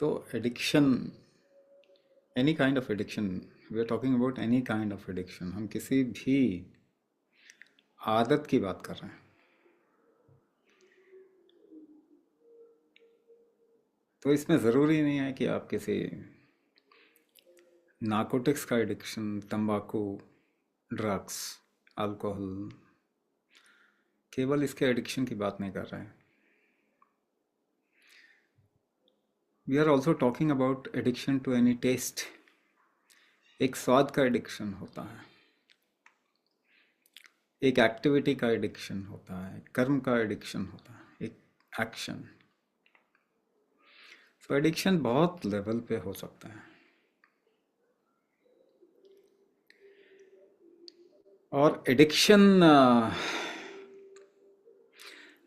तो addiction, any kind of addiction, we are talking about any kind of addiction. हम किसी भी आदत की बात कर रहे हैं। तो इसमें ज़रूरी नहीं है कि आप किसी नार्कोटिक्स का एडिक्शन, तंबाकू, ड्रग्स, अल्कोहल, केवल इसके एडिक्शन की बात नहीं कर रहे हैं। We are also talking about addiction to any taste. एक स्वाद का एडिक्शन होता है, एक एक्टिविटी का एडिक्शन होता है, कर्म का एडिक्शन होता है, एक एक्शन। तो एडिक्शन बहुत लेवल पे हो सकता है। और एडिक्शन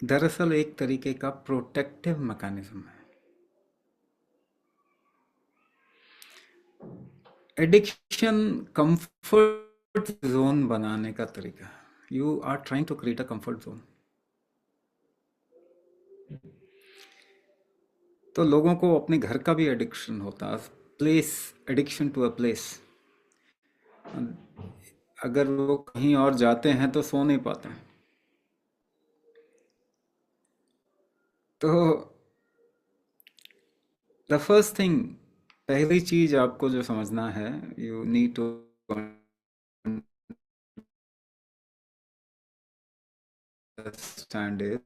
दरअसल एक तरीके का प्रोटेक्टिव मैकेनिज्म है। एडिक्शन कंफर्ट जोन बनाने का तरीका है। You are trying to create a comfort zone. तो लोगों को अपने घर का भी एडिक्शन होता है, place, addiction to a place. अगर वो कहीं और जाते हैं तो सो नहीं पाते हैं। तो द फर्स्ट थिंग, पहली चीज आपको जो समझना है, you need to understand it.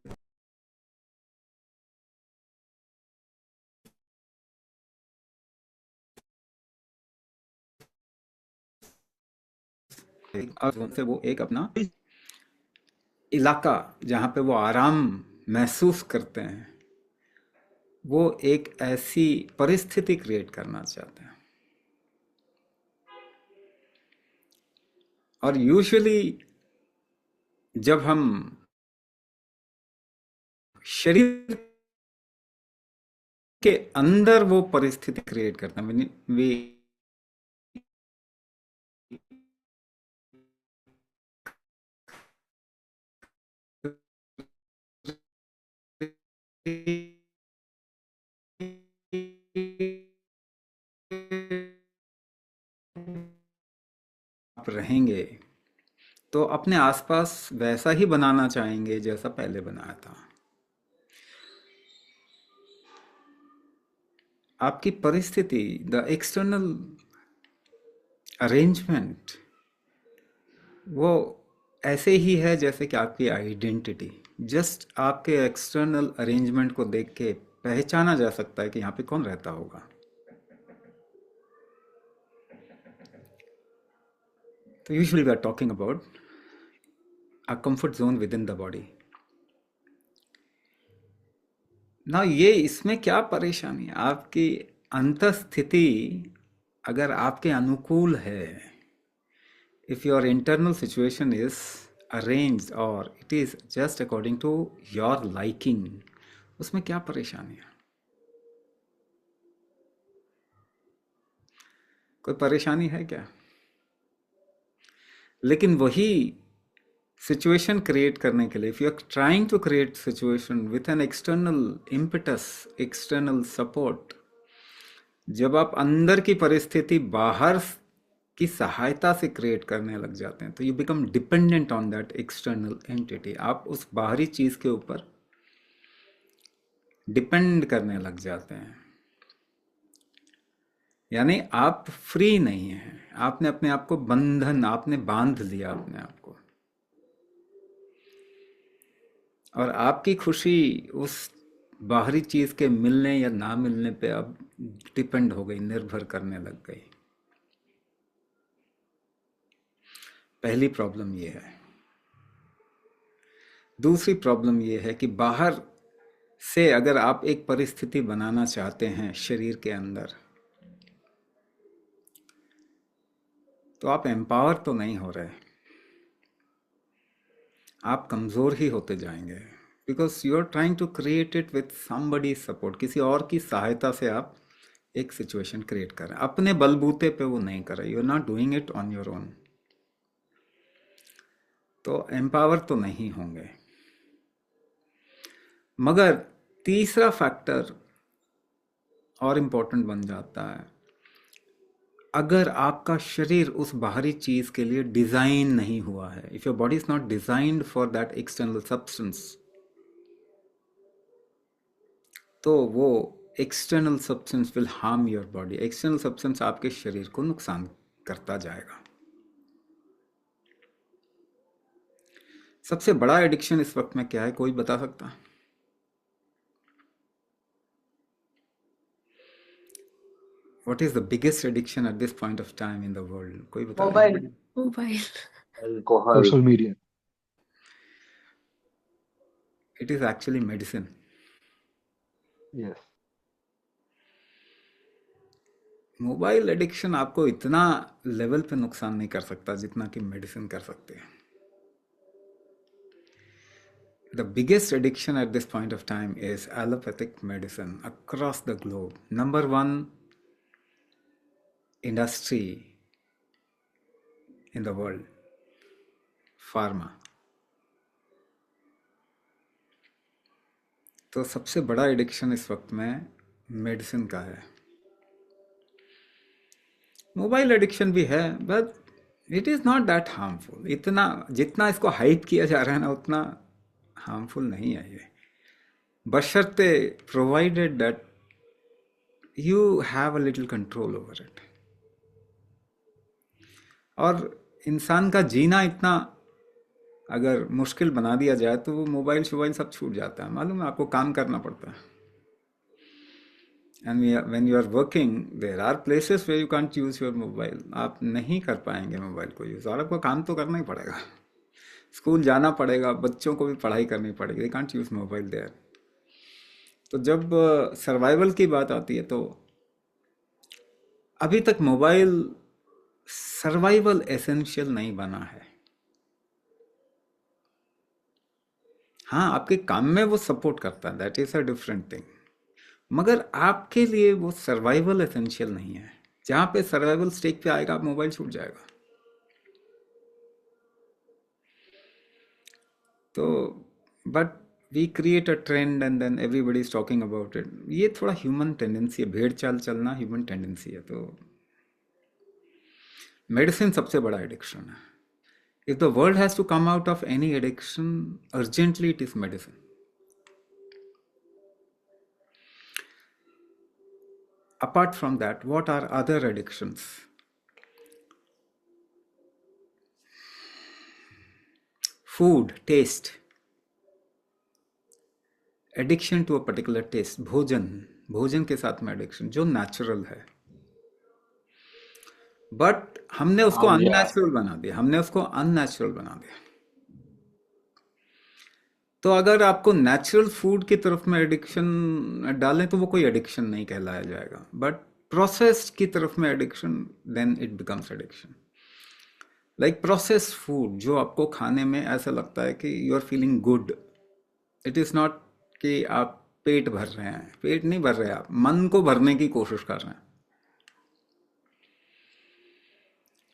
से वो एक अपना इलाका जहाँ पे वो आराम महसूस करते हैं, वो एक ऐसी परिस्थिति क्रिएट करना चाहते हैं। और यूजुअली जब हम शरीर के अंदर वो परिस्थिति क्रिएट करते हैं, वे आप रहेंगे तो अपने आसपास वैसा ही बनाना चाहेंगे जैसा पहले बनाया था। आपकी परिस्थिति, द एक्सटर्नल अरेंजमेंट, वो ऐसे ही है जैसे कि आपकी आइडेंटिटी। जस्ट आपके एक्सटर्नल अरेंजमेंट को देख के पहचाना जा सकता है कि यहाँ पे कौन रहता होगा। तो usually we are talking about a comfort zone within the body. ना ये इसमें क्या परेशानी है? आपकी अंतस्थिति अगर आपके अनुकूल है, if your internal situation is arranged or it is just according to your liking, उसमें क्या परेशानी है? कोई परेशानी है क्या? लेकिन वही सिचुएशन क्रिएट करने के लिए, if you are trying to create situation with an external impetus, external support, जब आप अंदर की परिस्थिति बाहर की सहायता से क्रिएट करने लग जाते हैं, तो you become dependent on that external entity. आप उस बाहरी चीज के ऊपर डिपेंड करने लग जाते हैं। यानी आप फ्री नहीं हैं, आपने अपने आप को बंधन, आपने बांध लिया अपने आप को। और आपकी खुशी उस बाहरी चीज के मिलने या ना मिलने पे अब डिपेंड हो गई, निर्भर करने लग गई। पहली प्रॉब्लम ये है। दूसरी प्रॉब्लम ये है कि बाहर से अगर आप एक परिस्थिति बनाना चाहते हैं शरीर के अंदर, तो आप एम्पावर तो नहीं हो रहे, आप कमज़ोर ही होते जाएंगे। Because you are trying to create it with somebody support. किसी और की सहायता से आप एक सिचुएशन क्रिएट कर रहे हैं, अपने बलबूते पे वो नहीं कर रहे। You are not doing it on your own, तो एम्पावर तो नहीं होंगे। मगर तीसरा फैक्टर और इम्पोर्टेंट बन जाता है। अगर आपका शरीर उस बाहरी चीज के लिए डिजाइन नहीं हुआ है, if your body is not designed for that external substance, तो वो external substance will harm your body. External substance आपके शरीर को नुकसान करता जाएगा। सबसे बड़ा एडिक्शन इस वक्त में क्या है, कोई बता सकता? What is the biggest addiction at this point of time in the world? कोई बता रहे मोबाइल, हैं? Mobile. Alcohol. Social media. It is actually medicine. Yes. Mobile addiction आपको इतना लेवल पे नुकसान नहीं कर सकता जितना कि मेडिसिन कर सकते हैं। The biggest addiction at this point of time is allopathic medicine across the globe. Number one industry in the world, pharma. तो सबसे बड़ा एडिक्शन इस वक्त में मेडिसिन का है। मोबाइल एडिक्शन भी है, but it is not that harmful. इतना जितना इसको हाइप किया जा रहा है ना, उतना हार्मफुल नहीं है ये, बशर्ते provided that you have a little control over it. और इंसान का जीना इतना अगर मुश्किल बना दिया जाए तो वो मोबाइल शोबाइल सब छूट जाता है। मालूम है आपको, काम करना पड़ता है। And when you are working there are places where you can't use your mobile. आप नहीं कर पाएंगे मोबाइल को यूज, और आपको काम तो करना ही पड़ेगा, स्कूल जाना पड़ेगा, बच्चों को भी पढ़ाई करनी पड़ेगी, they can't use mobile there. तो जब सर्वाइवल की बात आती है तो अभी तक मोबाइल सर्वाइवल एसेंशियल नहीं बना है। हाँ, आपके काम में वो सपोर्ट करता है, that is a different thing, मगर आपके लिए वो सर्वाइवल एसेंशियल नहीं है। जहां पे सर्वाइवल स्टेक पे आएगा, आप मोबाइल छूट जाएगा। तो but we create a trend and then everybody is talking about it. ये थोड़ा ह्यूमन टेंडेंसी है, भेड़ चाल चलना ह्यूमन टेंडेंसी है। तो मेडिसिन सबसे बड़ा एडिक्शन है। If the world has to come out of any addiction urgently, it is medicine. Apart from that, what are other addictions? Food, taste. Addiction to a particular taste. भोजन, भोजन के साथ में एडिक्शन जो natural है, but हमने उसको unnatural बना दिया, हमने उसको अननेचुरल बना दिया। तो अगर आपको नेचुरल फूड की तरफ में एडिक्शन डालें तो वो कोई एडिक्शन नहीं कहलाया जाएगा, बट प्रोसेस्ड की तरफ में addiction, then it becomes addiction. Like processed food जो आपको खाने में ऐसा लगता है कि you are feeling good, it is not कि आप पेट भर रहे हैं, पेट नहीं भर रहे, आप मन को भरने की कोशिश कर रहे हैं।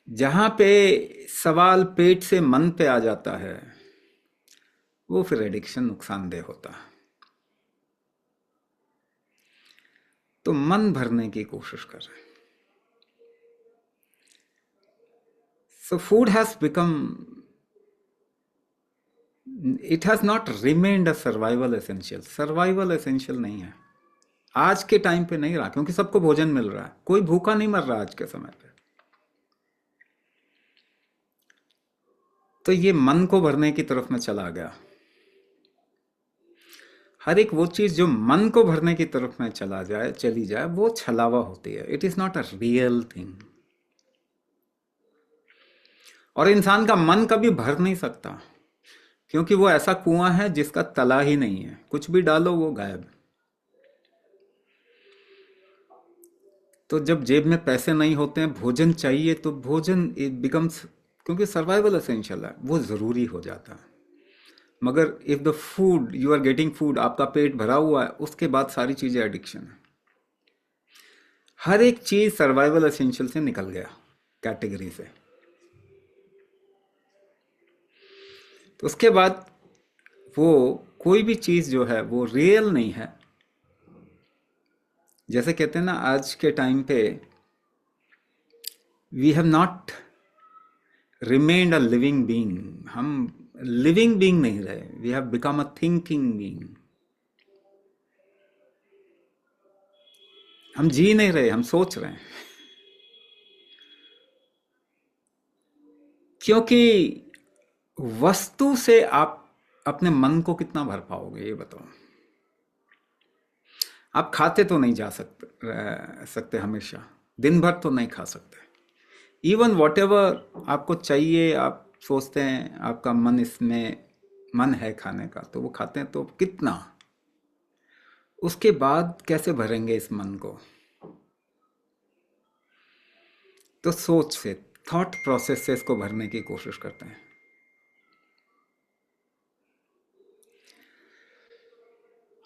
जहां पे सवाल पेट से मन पे आ जाता है, वो फिर एडिक्शन नुकसानदेह होता है। तो मन भरने की कोशिश कर रहे हैं। So food has become, it has not remained a survival essential. Survival essential नहीं है आज के टाइम पे, नहीं रहा, क्योंकि सबको भोजन मिल रहा है, कोई भूखा नहीं मर रहा आज के समय पे। तो ये मन को भरने की तरफ में चला गया। हर एक वो चीज जो मन को भरने की तरफ में चली जाए, वो छलावा होती है। It is not a real thing. और इंसान का मन कभी भर नहीं सकता, क्योंकि वो ऐसा कुआं है जिसका तला ही नहीं है, कुछ भी डालो वो गायब। तो जब जेब में पैसे नहीं होते हैं, भोजन चाहिए, तो भोजन इट बिकम्स, क्योंकि सर्वाइवल एसेंशियल है, वो जरूरी हो जाता है। मगर if the food you are getting food, आपका पेट भरा हुआ है, उसके बाद सारी चीजें एडिक्शन है। हर एक चीज सर्वाइवल एसेंशियल से निकल गया, कैटेगरी से। तो उसके बाद वो कोई भी चीज जो है वो रियल नहीं है, जैसे कहते हैं ना, आज के टाइम पे we have not remained a living being. हम लिविंग बीइंग नहीं रहे, we have become a thinking being. हम जी नहीं रहे, हम सोच रहे हैं। क्योंकि वस्तु से आप अपने मन को कितना भर पाओगे, ये बताओ। आप खाते तो नहीं जा सकते, रह सकते हमेशा, दिन भर तो नहीं खा सकते। इवन वॉट एवर आपको चाहिए, आप सोचते हैं आपका मन इसमें, मन है खाने का, तो वो खाते हैं, तो कितना, उसके बाद कैसे भरेंगे इस मन को। तो सोच से, थॉट प्रोसेस से इसको भरने की कोशिश करते हैं।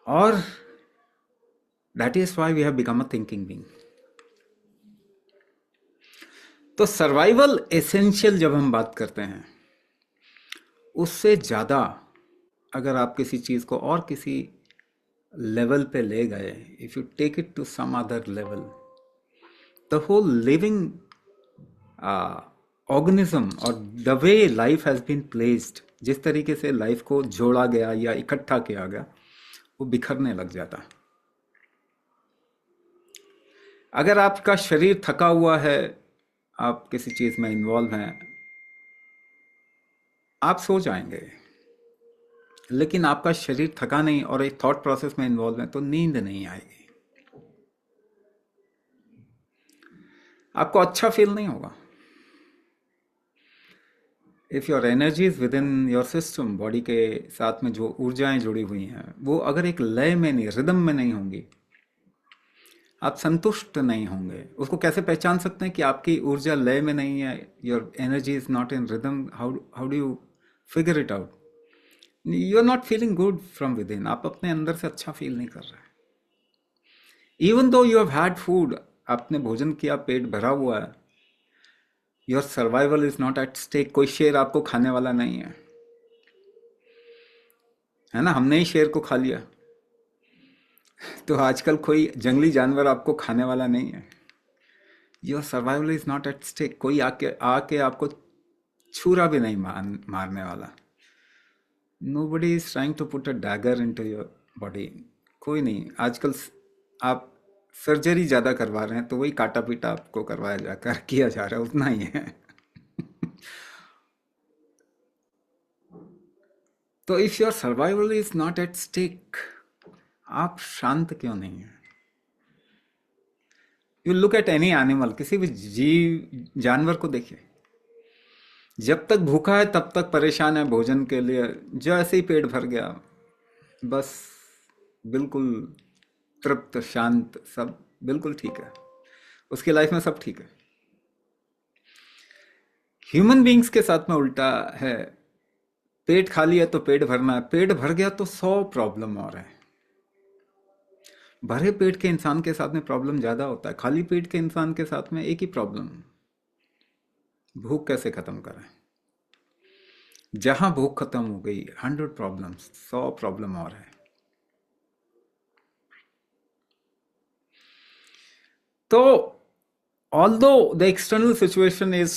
और that is why we have become a thinking being. तो सर्वाइवल एसेंशियल जब हम बात करते हैं, उससे ज़्यादा अगर आप किसी चीज़ को और किसी लेवल पे ले गए, if you take it to some other level, the whole living organism और the way life has been placed, जिस तरीके से लाइफ को जोड़ा गया या इकट्ठा किया गया, वो बिखरने लग जाता। अगर आपका शरीर थका हुआ है, आप किसी चीज़ में इन्वॉल्व हैं, आप सो जाएंगे। लेकिन आपका शरीर थका नहीं और एक थॉट प्रोसेस में इन्वॉल्व है, तो नींद नहीं आएगी, आपको अच्छा फील नहीं होगा। If your energy is with in your system, body के साथ में जो ऊर्जाएं जुड़ी हुई हैं, वो अगर एक लय में नहीं, रिदम में नहीं होंगी, आप संतुष्ट नहीं होंगे। उसको कैसे पहचान सकते हैं कि आपकी ऊर्जा लय में नहीं है, your energy is not in rhythm? How how do you figure it out? You are not feeling good from within, आप अपने अंदर से अच्छा फील नहीं कर रहे। Even though you have had food, आपने भोजन किया, पेट भरा हुआ है, your survival is not at stake. कोई शेर आपको खाने वाला नहीं है ना? हमने ही शेर को खा लिया। तो आजकल कोई जंगली जानवर आपको खाने वाला नहीं है। Your survival is not at stake. कोई आके आके आपको छुरा भी नहीं मारने वाला। Nobody is trying to put a dagger into your body. कोई नहीं। आजकल आप सर्जरी ज़्यादा करवा रहे हैं, तो वही काटा पीटा आपको करवाया जाकर किया जा रहा है, उतना ही है। तो if your survival is not at stake, आप शांत क्यों नहीं है? You look at any animal, किसी भी जीव जानवर को देखिए, जब तक भूखा है तब तक परेशान है भोजन के लिए, जैसे ही पेट भर गया बस बिल्कुल तृप्त, शांत, सब बिल्कुल ठीक है, उसकी लाइफ में सब ठीक है। ह्यूमन बींग्स के साथ में उल्टा है। पेट खाली है तो पेट भरना है, पेट भर गया तो 100 प्रॉब्लम और है। भरे पेट के इंसान के साथ में प्रॉब्लम ज्यादा होता है, खाली पेट के इंसान के साथ में एक ही प्रॉब्लम, भूख कैसे खत्म करें। जहां भूख खत्म हो गई, 100 प्रॉब्लम्स, 100 प्रॉब्लम और है। तो although the external situation is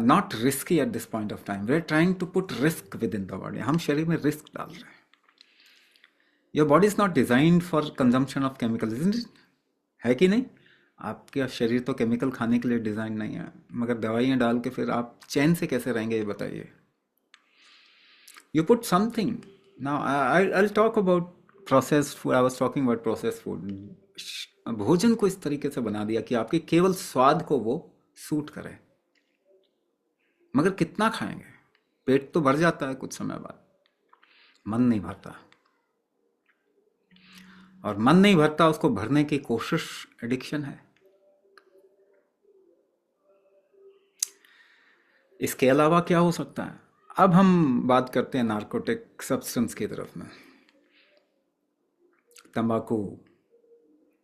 not risky at this point of time, we're trying to put risk within the body, हम शरीर में रिस्क डाल रहे हैं। Your body is not designed for consumption of chemical, है कि नहीं? आपका शरीर तो केमिकल खाने के लिए डिजाइन नहीं है, मगर दवाइयां डाल के फिर आप चैन से कैसे रहेंगे, ये बताइए। You put something. Now I talk about processed food. I was talking about processed food. भोजन को इस तरीके से बना दिया कि आपके केवल स्वाद को वो सूट करे, मगर कितना खाएंगे? पेट तो भर जाता है कुछ समय बाद, मन नहीं भरता। और मन नहीं भरता, उसको भरने की कोशिश एडिक्शन है। इसके अलावा क्या हो सकता है? अब हम बात करते हैं नार्कोटिक सब्सटेंस की तरफ में। तंबाकू,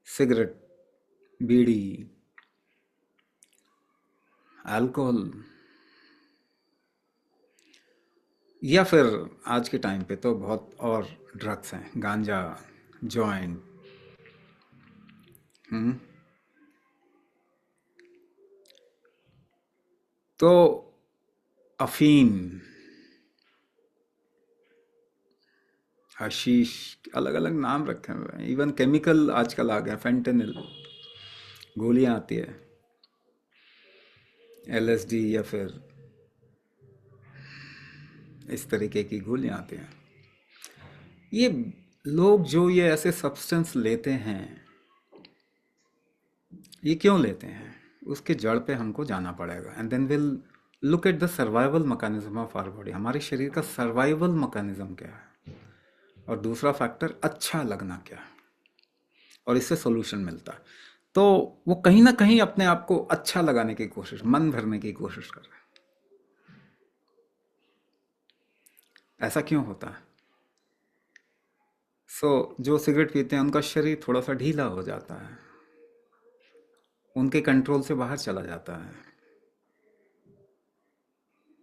सिगरेट, बीड़ी, अल्कोहल, या फिर आज के टाइम पे तो बहुत और ड्रग्स हैं, गांजा, जॉइंट, हम्म। तो अफीम, हशीश, अलग अलग नाम रखे हुए हैं। इवन केमिकल आजकल आ गया, फेंटेनिल, गोलियां आती है, एलएसडी या फिर इस तरीके की गोलियां आती हैं। ये लोग जो ये ऐसे सब्सटेंस लेते हैं, ये क्यों लेते हैं, उसके जड़ पे हमको जाना पड़ेगा। And then will look at the survival mechanism of our body. हमारे शरीर का सर्वाइवल मैकेनिज्म क्या है, और दूसरा फैक्टर अच्छा लगना क्या है, और इससे सोल्यूशन मिलता है। तो वो कहीं ना कहीं अपने आप को अच्छा लगाने की कोशिश, मन भरने की कोशिश कर रहे हैं। ऐसा क्यों होता है? जो सिगरेट पीते हैं उनका शरीर थोड़ा सा ढीला हो जाता है, उनके कंट्रोल से बाहर चला जाता है।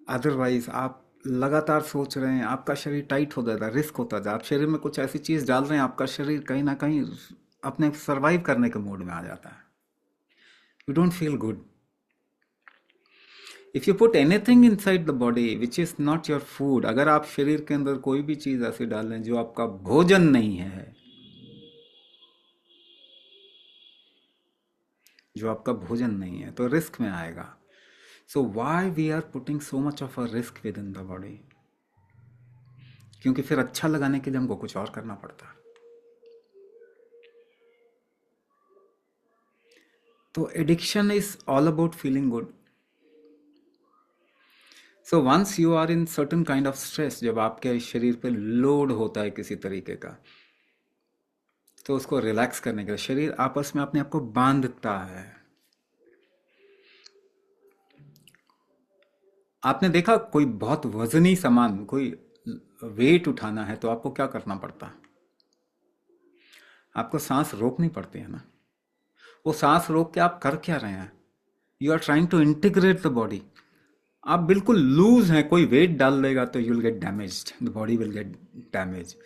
अदरवाइज आप लगातार सोच रहे हैं, आपका शरीर टाइट हो जाता है, रिस्क होता जाता है। आप शरीर में कुछ ऐसी चीज डाल रहे हैं, आपका शरीर कहीं ना कहीं अपने सरवाइव करने के मोड में आ जाता है। You don't feel good. If you put anything in side the body which is not your food, अगर आप शरीर के अंदर कोई भी चीज ऐसी डाल रहे हैं जो आपका भोजन नहीं है, जो आपका भोजन नहीं है, तो रिस्क में आएगा। So why we are putting so much of a risk within the body? क्योंकि फिर अच्छा लगाने के लिए हमको कुछ और करना पड़ता है। तो addiction is all about feeling good. So once you are in certain kind of stress, जब आपके शरीर पे लोड होता है किसी तरीके का, तो उसको रिलैक्स करने के लिए शरीर आपस में अपने आप को बांधता है। आपने देखा कोई बहुत वजनी सामान, कोई वेट उठाना है, तो आपको क्या करना पड़ता है? आपको सांस रोकनी पड़ती है ना। वो सांस रोक के आप कर क्या रहे हैं? You are trying to integrate the body. आप बिल्कुल लूज हैं, कोई वेट डाल देगा तो you will get damaged, the body will get damage.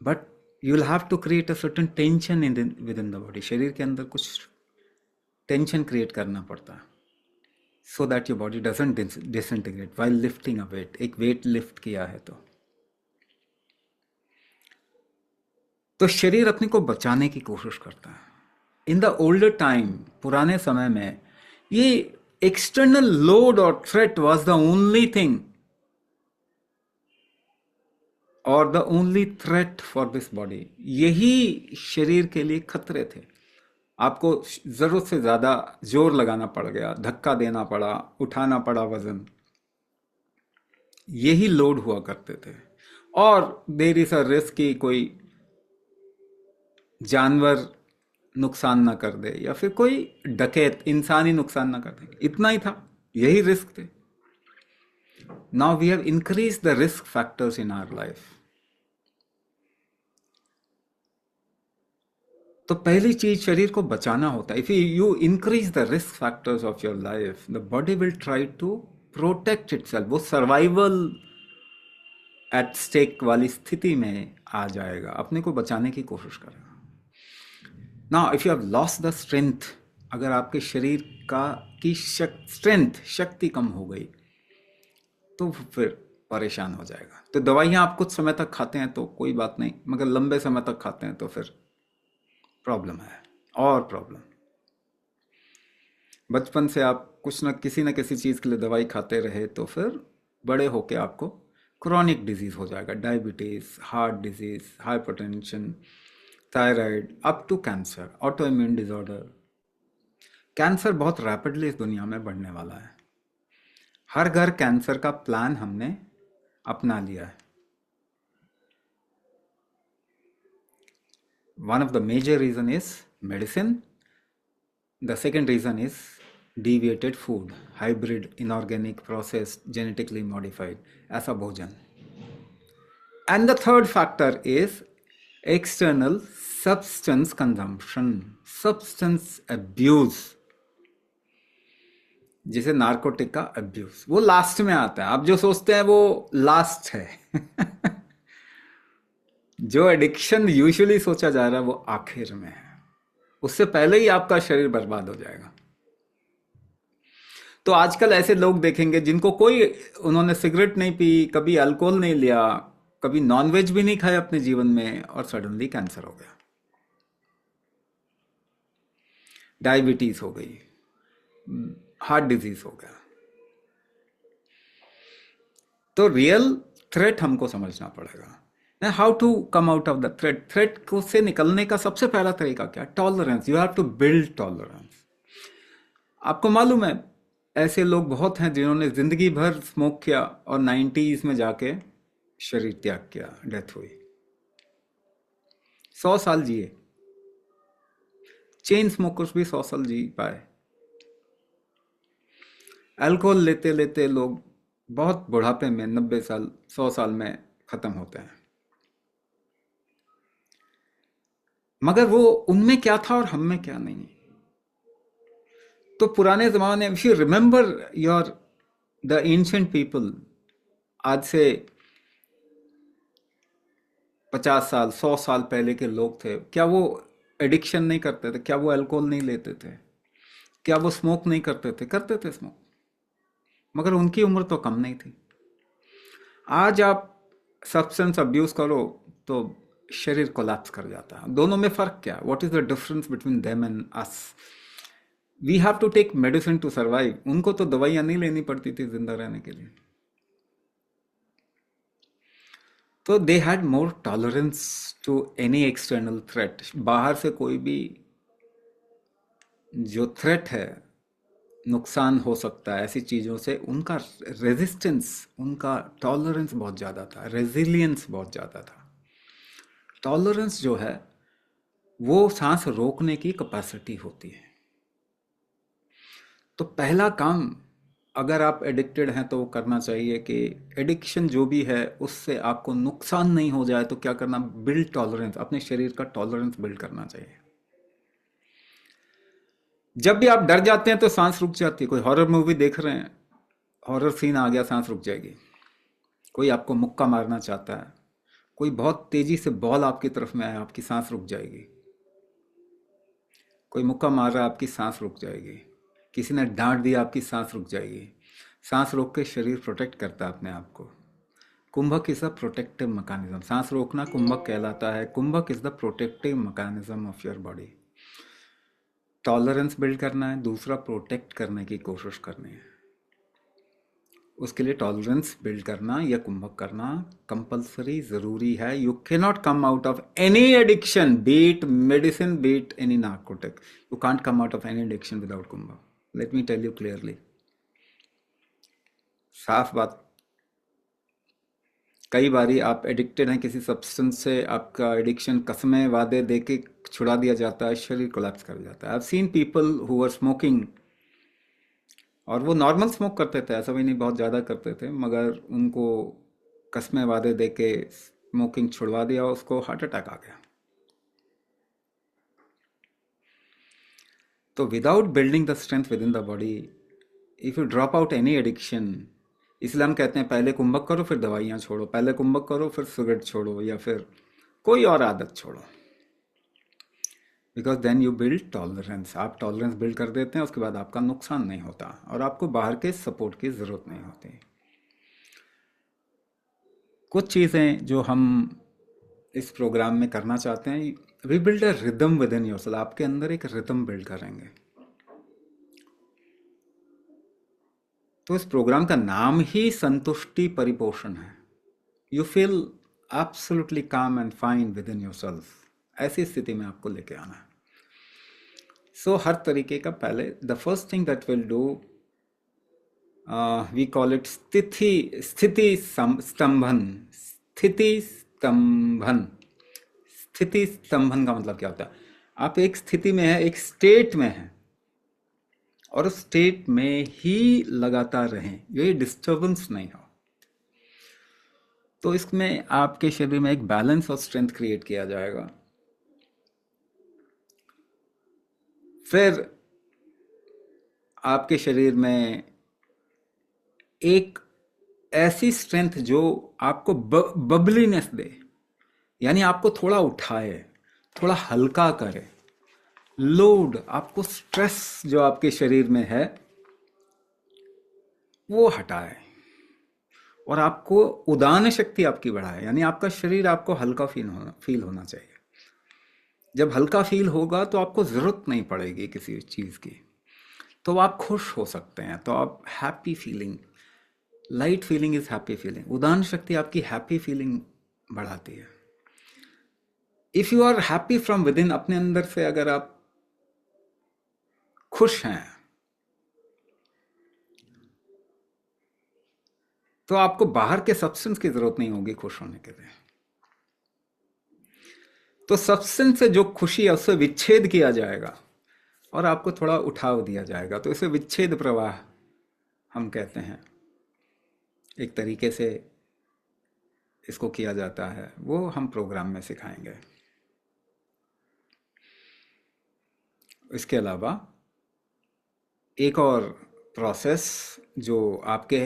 But you will have to create a certain tension in within the body. शरीर के अंदर कुछ टेंशन क्रिएट करना पड़ता है, so that your body doesn't disintegrate while lifting a weight. एक weight lift किया है तो शरीर अपने को बचाने की कोशिश करता है। इन द ओल्डर टाइम, पुराने समय में, ये एक्सटर्नल लोड और threat was the only thing और the only threat for this body. यही शरीर के लिए खतरे थे। आपको जरूरत से ज्यादा जोर लगाना पड़ गया, धक्का देना पड़ा, उठाना पड़ा वजन, यही लोड हुआ करते थे। और देर इज अ रिस्क कि कोई जानवर नुकसान ना कर दे, या फिर कोई डकैत इंसानी नुकसान ना कर दे, इतना ही था, यही रिस्क थे। Now we have increase the risk factors in our life. तो पहली चीज, शरीर को बचाना होता है। If you increase the risk factors of your life, the body will try to protect itself. वो सर्वाइवल एट स्टेक वाली स्थिति में आ जाएगा, अपने को बचाने की कोशिश करेगा। Now if you have lost the strength, अगर आपके शरीर का की स्ट्रेंथ, शक्ति कम हो गई, तो फिर परेशान हो जाएगा। तो दवाइयां आप कुछ समय तक खाते हैं तो कोई बात नहीं, मगर लंबे समय तक खाते हैं तो फिर प्रॉब्लम है, और प्रॉब्लम। बचपन से आप कुछ न किसी चीज़ के लिए दवाई खाते रहे तो फिर बड़े होके आपको क्रॉनिक डिजीज हो जाएगा, diabetes, heart disease, hypertension, thyroid, up to cancer, autoimmune disorder. Cancer बहुत रैपिडली इस दुनिया में बढ़ने वाला है। हर घर कैंसर का प्लान हमने अपना लिया है। One of the major reason is medicine, the second reason is deviated food, hybrid, inorganic, processed, genetically modified, ऐसा भोजन। And the third factor is external substance consumption, substance abuse, जिसे नार्कोटिक का abuse, वो last में आता है। आप जो सोचते हैं वो लास्ट है। जो एडिक्शन यूजुअली सोचा जा रहा है वो आखिर में है। उससे पहले ही आपका शरीर बर्बाद हो जाएगा। तो आजकल ऐसे लोग देखेंगे जिनको कोई, उन्होंने सिगरेट नहीं पी, कभी अल्कोहल नहीं लिया, कभी नॉनवेज भी नहीं खाया अपने जीवन में, और सडनली कैंसर हो गया, डायबिटीज हो गई, हार्ट डिजीज हो गया। तो रियल थ्रेट हमको समझना पड़ेगा। How to come out of the threat. Threat को से निकलने का सबसे पहला तरीका क्या? Tolerance. You have to build tolerance. आपको मालूम है, ऐसे लोग बहुत हैं जिन्होंने जिंदगी भर स्मोक किया और 90s में जाके शरीर त्याग किया, डेथ हुई। 100 साल जिए। चेन स्मोकर्स भी 100 साल जी पाए। अल्कोहल लेते लेते लोग बहुत बुढ़ापे में, 90 साल, 100 साल में खत्म होते हैं। मगर वो उनमें क्या था और हम में क्या नहीं। तो पुराने जमाने, if you remember your the ancient people, आज से 50 साल, 100 साल पहले के लोग थे, क्या वो एडिक्शन नहीं करते थे? क्या वो अल्कोहल नहीं लेते थे? क्या वो स्मोक नहीं करते थे? करते थे स्मोक, मगर उनकी उम्र तो कम नहीं थी। आज आप सब्सटेंस अब्यूज करो तो शरीर कोलैप्स कर जाता है। दोनों में फर्क क्या? What is the difference between them and us? We have to take medicine to survive. उनको तो दवाइयां नहीं लेनी पड़ती थी जिंदा रहने के लिए। तो they had more tolerance to any external threat. बाहर से कोई भी जो थ्रेट है, नुकसान हो सकता है, ऐसी चीज़ों से उनका रेजिस्टेंस, उनका टॉलरेंस बहुत ज़्यादा था, रेजिलियंस बहुत ज़्यादा था। टॉलरेंस जो है वो सांस रोकने की कैपेसिटी होती है। तो पहला काम, अगर आप एडिक्टेड हैं तो वो करना चाहिए कि एडिक्शन जो भी है उससे आपको नुकसान नहीं हो जाए। तो क्या करना? Build tolerance. अपने शरीर का टॉलरेंस बिल्ड करना चाहिए। जब भी आप डर जाते हैं तो सांस रुक जाती है। कोई हॉरर मूवी देख रहे हैं, हॉरर सीन आ गया, सांस रुक जाएगी। कोई आपको मुक्का मारना चाहता है, कोई बहुत तेजी से बॉल आपकी तरफ में आया, आपकी सांस रुक जाएगी। कोई मुक्का मार रहा है, आपकी सांस रुक जाएगी। किसी ने डांट दिया, आपकी सांस रुक जाएगी। सांस रोक के शरीर प्रोटेक्ट करता है अपने आप को। Kumbhaka is the protective mechanism. सांस रोकना कुंभक कहलाता है। Kumbhaka is the protective mechanism of your body. Tolerance build करना है, दूसरा प्रोटेक्ट करने की कोशिश करनी है। उसके लिए टॉलरेंस बिल्ड करना या कुंभक करना कंपलसरी, जरूरी है। You can not come out of any addiction, beat medicine, beat any narcotic. You can't come out of any addiction without kumbhak. Let me tell you clearly, साफ बात। कई बारी आप एडिक्टेड हैं किसी सब्सटेंस से, आपका एडिक्शन कसमें वादे दे के छुड़ा दिया जाता है, शरीर कोलैप्स कर जाता है। I have seen people who are smoking, और वो नॉर्मल स्मोक करते थे, ऐसा भी नहीं बहुत ज़्यादा करते थे, मगर उनको कसमें वादे दे के स्मोकिंग छुड़वा दिया, उसको हार्ट अटैक आ गया। तो without building the strength with in the body, if you drop out any addiction, इसलिए हम कहते हैं पहले कुंभक करो फिर दवाइयाँ छोड़ो, पहले कुंभक करो फिर सिगरेट छोड़ो, या फिर कोई और आदत छोड़ो। Because then you build tolerance. आप टॉलरेंस बिल्ड कर देते हैं, उसके बाद आपका नुकसान नहीं होता और आपको बाहर के सपोर्ट की ज़रूरत नहीं होती। कुछ चीज़ें जो हम इस प्रोग्राम में करना चाहते हैं, we build a rhythm within yourself. आपके अंदर एक रिदम बिल्ड करेंगे। तो इस प्रोग्राम का नाम ही संतुष्टि परिपोषण है। यू फील एब्सोल्युटली काम and fine with in yourself. ऐसी स्थिति में आपको लेके आना है। सो हर तरीके का पहले, the first thing that will do, we call it स्थिति स्तंभन। स्थिति स्तंभन। स्थिति स्तंभन का मतलब क्या होता है? आप एक स्थिति में है, एक स्टेट में है, और उस स्टेट में ही लगातार रहें, ये डिस्टर्बेंस नहीं हो। तो इसमें आपके शरीर में एक बैलेंस और स्ट्रेंथ क्रिएट किया जाएगा। फिर आपके शरीर में एक ऐसी स्ट्रेंथ जो आपको बबलीनेस दे, यानी आपको थोड़ा उठाए, थोड़ा हल्का करे, लोड, आपको स्ट्रेस जो आपके शरीर में है वो हटाए, और आपको उदान शक्ति आपकी बढ़ाए, यानी आपका शरीर आपको हल्का फील होना चाहिए। जब हल्का फील होगा तो आपको ज़रूरत नहीं पड़ेगी किसी चीज़ की, तो आप खुश हो सकते हैं, तो आप happy feeling, light feeling is happy feeling. उदान शक्ति आपकी हैप्पी फीलिंग बढ़ाती है। If you are happy from within, अपने अंदर से अगर आप खुश हैं, तो आपको बाहर के सब्सटेंस की जरूरत नहीं होगी खुश होने के लिए। तो सब्सटेंस से जो खुशी है उससे विच्छेद किया जाएगा और आपको थोड़ा उठाव दिया जाएगा, तो इसे विच्छेद प्रवाह हम कहते हैं। एक तरीके से इसको किया जाता है, वो हम प्रोग्राम में सिखाएंगे। इसके अलावा एक और प्रोसेस जो आपके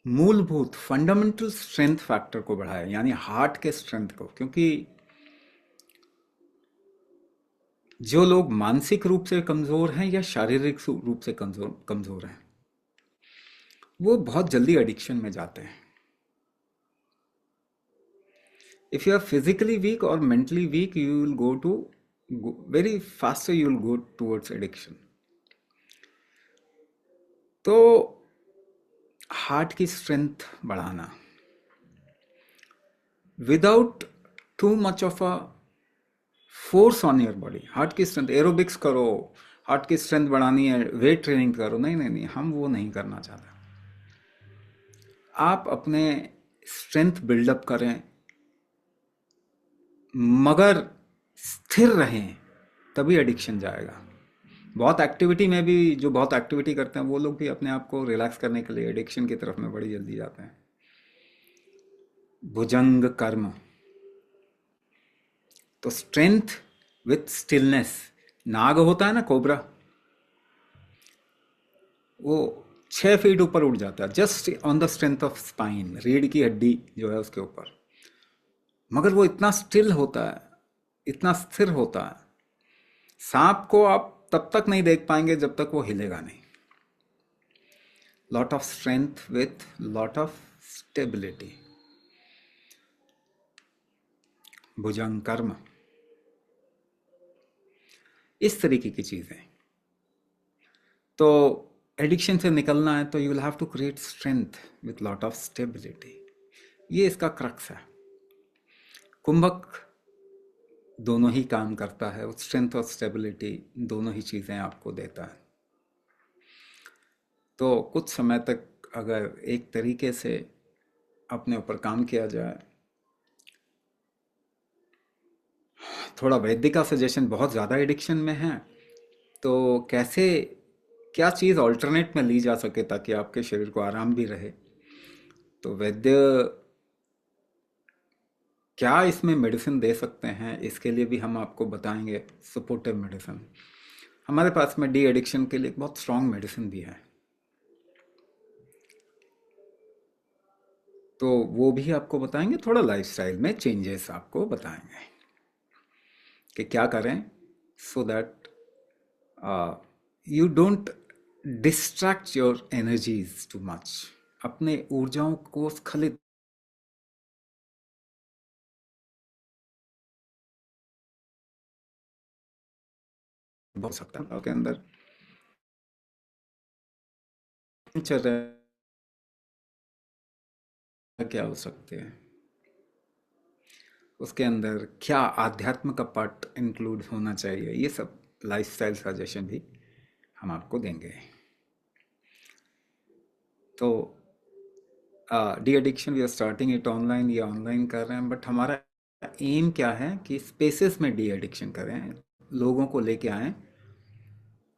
मूलभूत फंडामेंटल स्ट्रेंथ फैक्टर को बढ़ाए, यानी हार्ट के स्ट्रेंथ को, क्योंकि जो लोग मानसिक रूप से कमजोर हैं या शारीरिक रूप से कमजोर कमजोर हैं, वो बहुत जल्दी एडिक्शन में जाते हैं। If you are physically weak और mentally weak, you will go to very fast, you will go towards addiction. तो हार्ट की स्ट्रेंथ बढ़ाना without too much of a force on your body. Heart की strength, aerobics करो, heart की strength बढ़ानी है, weight training करो, नहीं नहीं नहीं, हम वो नहीं करना चाहते। आप अपने स्ट्रेंथ बिल्डअप करें, मगर स्थिर रहें, तभी एडिक्शन जाएगा। बहुत एक्टिविटी में भी, जो बहुत एक्टिविटी करते हैं वो लोग भी अपने आप को रिलैक्स करने के लिए एडिक्शन की तरफ में बड़ी जल्दी जाते हैं। भुजंग कर्म, तो स्ट्रेंथ विथ स्टिलनेस। नाग होता है ना, कोबरा, वो 6 फीट ऊपर उड़ जाता है just on the strength of spine, रीढ़ की हड्डी जो है उसके ऊपर, मगर वो इतना स्टिल होता है, इतना स्थिर होता है। सांप को आप तब तक नहीं देख पाएंगे जब तक वो हिलेगा नहीं। Lot of strength with lot of stability, भुजंग कर्म, इस तरीके की चीजें। तो एडिक्शन से निकलना है तो you will have to create strength with lot of stability. ये इसका क्रक्स है। कुंभक दोनों ही काम करता है, स्ट्रेंथ और स्टेबिलिटी दोनों ही चीज़ें आपको देता है। तो कुछ समय तक अगर एक तरीके से अपने ऊपर काम किया जाए, थोड़ा वैद्य का सजेशन, बहुत ज़्यादा एडिक्शन में है तो कैसे, क्या चीज़ ऑल्टरनेट में ली जा सके ताकि आपके शरीर को आराम भी रहे, तो वैद्य क्या इसमें मेडिसिन दे सकते हैं, इसके लिए भी हम आपको बताएंगे। सपोर्टिव मेडिसिन हमारे पास में डी एडिक्शन के लिए एक बहुत स्ट्रांग मेडिसिन भी है, तो वो भी आपको बताएंगे। थोड़ा लाइफस्टाइल में चेंजेस आपको बताएंगे कि क्या करें, so that you don't distract your energies too much, अपने ऊर्जाओं को स्खलित हो सकता है आपके अंदर। दिनचर्या क्या हो सकते हैं, उसके अंदर क्या आध्यात्म का पार्ट इंक्लूड होना चाहिए, ये सब लाइफस्टाइल सजेशन भी हम आपको देंगे। तो de-addiction we are starting it online, या ऑनलाइन कर रहे हैं, बट हमारा एम क्या है कि स्पेसेस में डी एडिक्शन करें, लोगों को लेके आएं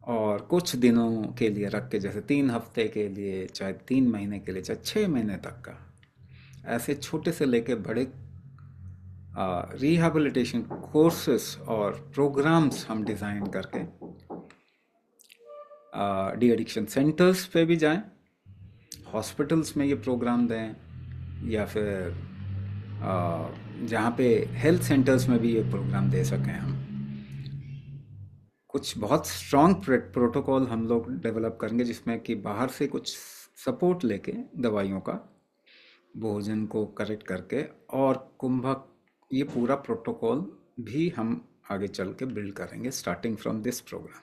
और कुछ दिनों के लिए रख के, जैसे 3 हफ्ते के लिए, चाहे 3 महीने के लिए, चाहे 6 महीने तक का, ऐसे छोटे से लेके बड़े रिहैबिलिटेशन कोर्सेस और प्रोग्राम्स हम डिज़ाइन करके डी एडिक्शन सेंटर्स पे भी जाएं, हॉस्पिटल्स में ये प्रोग्राम दें, या फिर जहाँ पे हेल्थ सेंटर्स में भी ये प्रोग्राम दे सकें हम। कुछ बहुत स्ट्रॉन्ग प्रोटोकॉल हम लोग डेवलप करेंगे, जिसमें कि बाहर से कुछ सपोर्ट लेके दवाइयों का, भोजन को करेक्ट करके, और कुंभक, ये पूरा प्रोटोकॉल भी हम आगे चल के बिल्ड करेंगे स्टार्टिंग फ्रॉम दिस प्रोग्राम।